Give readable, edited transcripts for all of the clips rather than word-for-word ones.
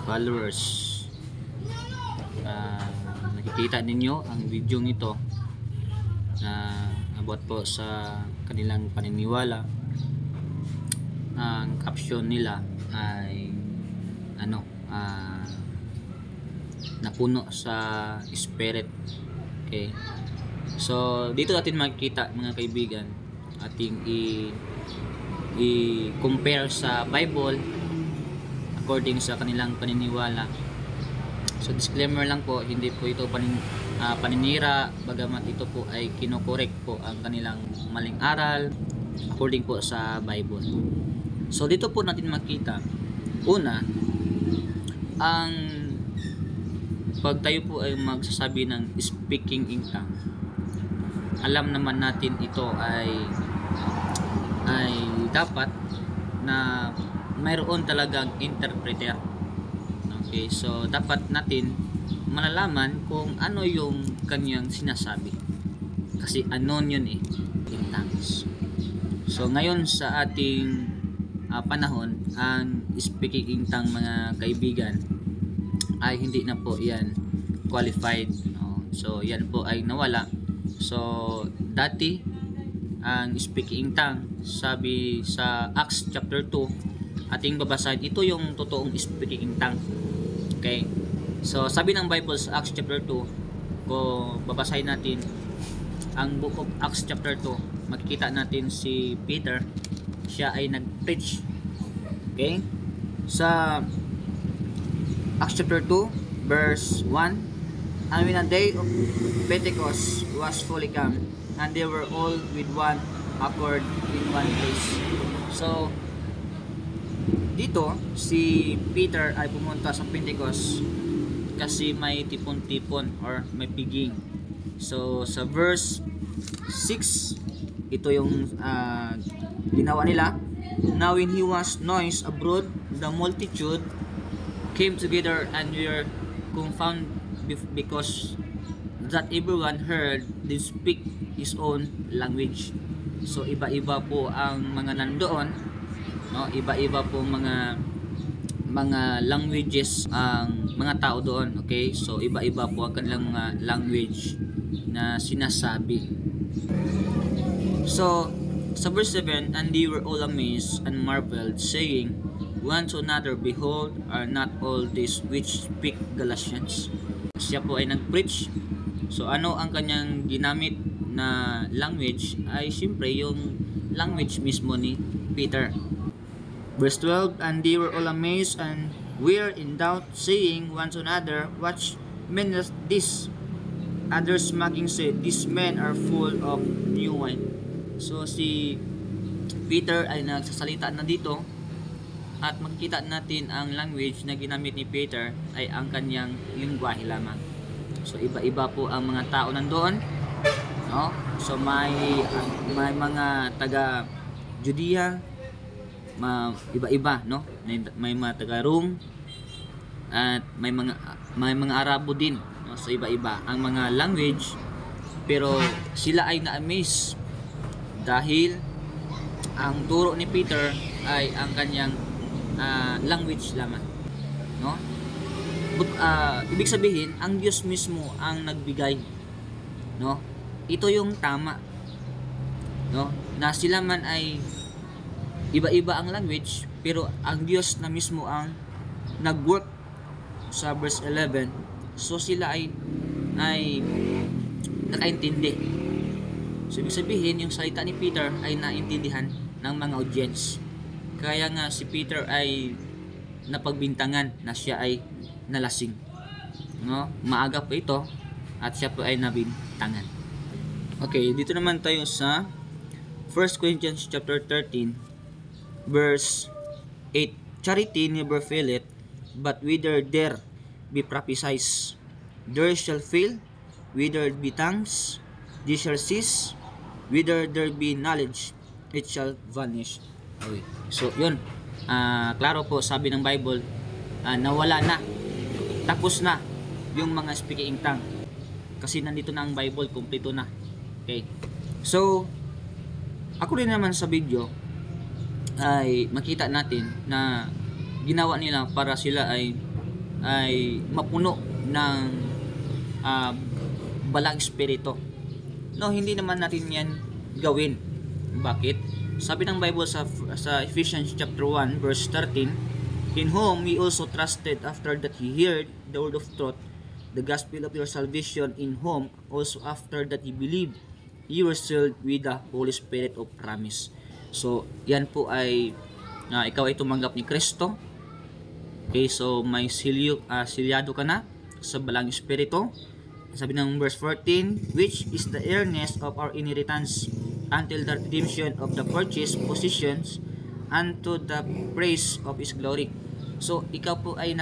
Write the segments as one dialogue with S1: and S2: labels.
S1: followers. Nakikita ninyo ang video nito na about po sa kanilang paniniwala. Ang caption nila ay napuno sa spirit. Okay, so dito natin makikita, mga kaibigan, ating i-compare sa Bible according sa kanilang paniniwala. So disclaimer lang po, hindi po ito paninira, bagamat ito po ay kinokorek po ang kanilang maling aral according po sa Bible. So dito po natin makita, una, ang pag tayo po ay magsasabi ng speaking in tongue, alam naman natin ito ay dapat na mayroon talagang interpreter. Okay, so dapat natin malalaman kung ano yung kanyang sinasabi, kasi anon yun in tongues. So ngayon sa ating panahon, ang speaking in tongue, mga kaibigan, ay hindi na po yan qualified, no? So yan po ay nawala. So dati ang speaking in tongue, sabi sa Acts chapter 2, ating babasahin, ito yung totoong speaking in tongue. Okay, so sabi ng Bible sa Acts chapter 2, kung babasahin natin ang book of Acts chapter 2, makikita natin si Peter, siya ay nag-preach. Okay, sa Acts chapter 2 verse 1, and when a day of Pentecost was fully come, and they were all with one accord in one place. So dito si Peter ay pumunta sa Pentecost kasi may tipon-tipon or may piging. So sa verse 6, ito yung ginawa nila. Now when he was noised abroad, the multitude came together and were confounded, because that everyone heard them speak his own language. So iba-iba po ang mga nandoon, no? Iba-iba po mga languages ang mga tao doon. Okay, so iba-iba po ang kanilang mga language na sinasabi. So sa verse 7, and they were all amazed and marveled, saying one to another, behold, are not all these which speak Galatians? Siya po ay nag-preach. So ano ang kanyang ginamit na language? Ay siyempre yung language mismo ni Peter. Verse 12, and they were all amazed and were in doubt, saying one to another, what meaneth this? Others mocking said, these men are full of new wine. So si Peter ay nagsasalita na dito, at makikita natin ang language na ginamit ni Peter ay ang kanyang lingwahe lamang. So iba-iba po ang mga tao nandoon, no? So may mga taga Judea, iba-iba, no? May mga taga Rome, at may mga Arabo din, no? So iba-iba ang mga language, pero sila ay na-amaze dahil ang turo ni Peter ay ang kanyang language lamang, no? Ibig sabihin, ang Diyos mismo ang nagbigay, no? Ito yung tama, no? Na sila man ay iba-iba ang language, pero ang Diyos na mismo ang nag-work sa verse 11. So sila ay nakaintindi. So ibig sabihin, yung salita ni Peter ay naintindihan ng mga audience. Kaya nga si Peter ay napagbintangan na siya ay nalasing, no? Maaga po ito at siya po ay nabintangan. Okay, dito naman tayo sa 1 Corinthians chapter 13 verse 8. Charity never faileth, but whether there be prophesies, there shall fail; whether be tongues, they shall cease; whether there be knowledge, it shall vanish away. So yun, klaro po sabi ng Bible, nawala na, tapos na yung mga speaking in tongue, kasi nandito na ang Bible, kumpleto na. Okay, so ako rin naman sa video ay makita natin na ginawa nila para sila ay ay mapuno ng ah, balang espiritu. No, hindi naman natin yan gawin. Bakit? Sabi ng Bible sa Ephesians chapter 1 verse 13, in whom we also trusted after that ye heard the word of truth, the gospel of your salvation, in whom also after that ye believed, ye were sealed with the Holy Spirit of promise. So, yan po ay ikaw ay tumanggap ni Kristo. Okay, so may silyado ka na sa balang espiritu. Sabi ng verse 14, which is the earnest of our inheritance until the redemption of the purchased possessions unto the praise of His glory. So, ikaw po ay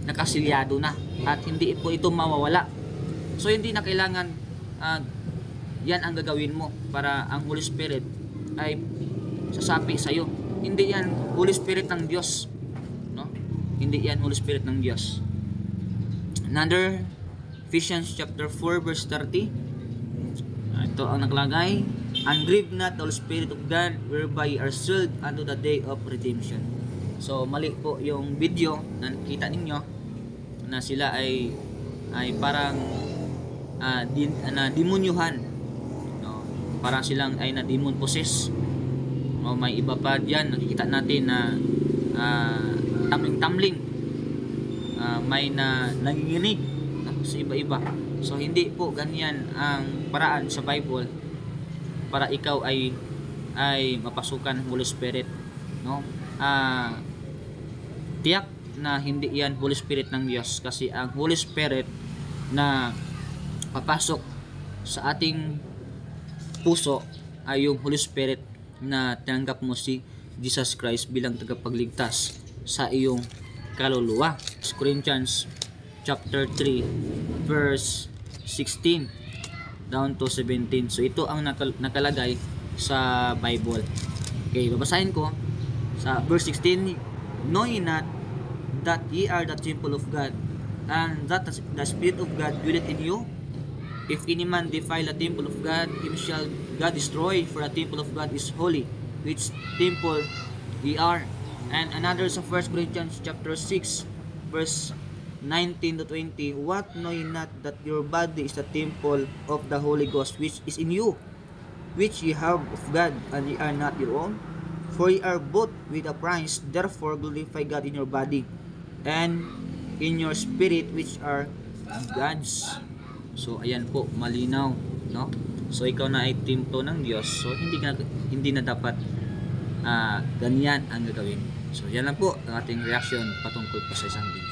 S1: nakasilyado na at hindi po ito mawawala. So, hindi na kailangan yan ang gagawin mo para ang Holy Spirit ay sasapi sa iyo. Hindi yan Holy Spirit ng Diyos, no? Hindi yan Holy Spirit ng Diyos. Another, Ephesians chapter 4 verse 30. Ito ang nakalagay, and grieve not the Holy Spirit of God, whereby ye are sealed unto the day of redemption. So mali po yung video na nakita ninyo na sila ay parang demonyuhan, no? Parang silang ay na demon possess. No, may iba pa diyan nakikita natin na tamling-tamling, may nanginginig, no? Sa iba-iba. So hindi po ganyan ang paraan sa Bible para ikaw ay mapasukan Holy Spirit, no? Tiyak na hindi yan Holy Spirit ng Diyos, kasi ang Holy Spirit na papasok sa ating puso ay yung Holy Spirit na tinanggap mo si Jesus Christ bilang tagapagligtas sa iyong kaluluwa. Corinthians chapter 3 verse 16 down to 17. So ito ang nakalagay sa Bible. Okay, babasahin ko sa verse 16. Know ye not that ye are the temple of God, and that the Spirit of God dwelleth in you? If any man defile the temple of God, him shall God destroy, for the temple of God is holy, which temple ye are. And another sa 1 Corinthians chapter 6 verse 19 to 20, what know ye not that your body is the temple of the Holy Ghost, which is in you, which ye have of God, and ye are not your own? For ye are bought with a price, therefore glorify God in your body and in your spirit, which are God's. So ayan po, malinaw, no? So ikaw na ay templo ng Diyos, so hindi na dapat ganyan ang gagawin. So yan lang po ang ating reaction patungkol po sa isang video.